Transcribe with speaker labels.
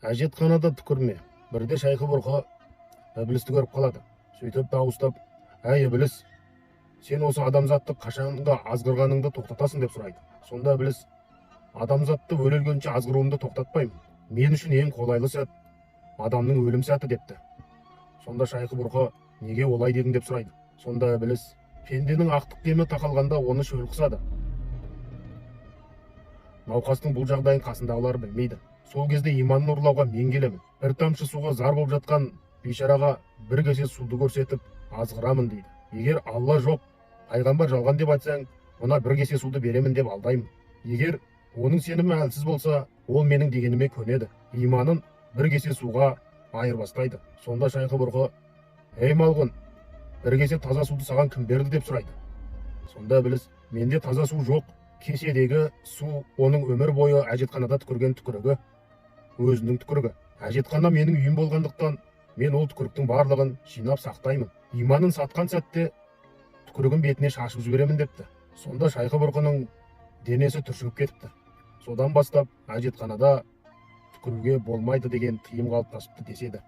Speaker 1: әжетханада түкірме. Бірде Шайқы Бұрқы Ібілісті көріп қалады. Сөйтіп дауыстап: әй Ібіліс, сен осы адамзатты қашанға азғырғаныңды тоқтатасың деп сұрайды. Сонда Ібіліс: адамзатты өле-өлгенше азғыруымды тоқтатпаймын. Мен үшін ең қолайлы сәт адамның өлім сәті депті. Сонда Шайқы Бұрқы: неге олай дедің деп сұрайды. Сонда Ібіліс: пенденің ақтық демі тақалғанда оны шөл қысады. Науқастың бұл жағдайын қасындағылар білмейді. Сол кезде иманын ұрлауға мен келемін. Бір тамшы суға зар болып жатқан бейшараға бір кесе суды көрсетіп азғырамын дейді. Егер Алла жоқ, пайғамбар жалған деп айтсаң, мына бір кесе суды беремін деп алдаймын. Егер оның сенімі әлсіз болса, ол менің дегеніме көнеді. Иманын бір кесе суға айырбастайды. Сонда Шайқы Бұрқы: ей малғұн, бір кесе таза суды саған кім берді деп сұрайды. Сонда Ібіліс: менде таза су жоқ. Кеседегі су оның өмір бойы әжетханада түкірген түкірігі, өзінің түкірігі. Әжетхана менің үйім болғандықтан, мен ол түкіріктің барлығын жинап сақтаймын. Иманын сатқан сәтте түкірігін бетіне шашып жіберемін депті. Сонда Шайқы Бұрқының денесі түршігіп кетіпті. Содан бастап әжетханада түкіруге болмайды деген тыйым қалыптасыпты деседі.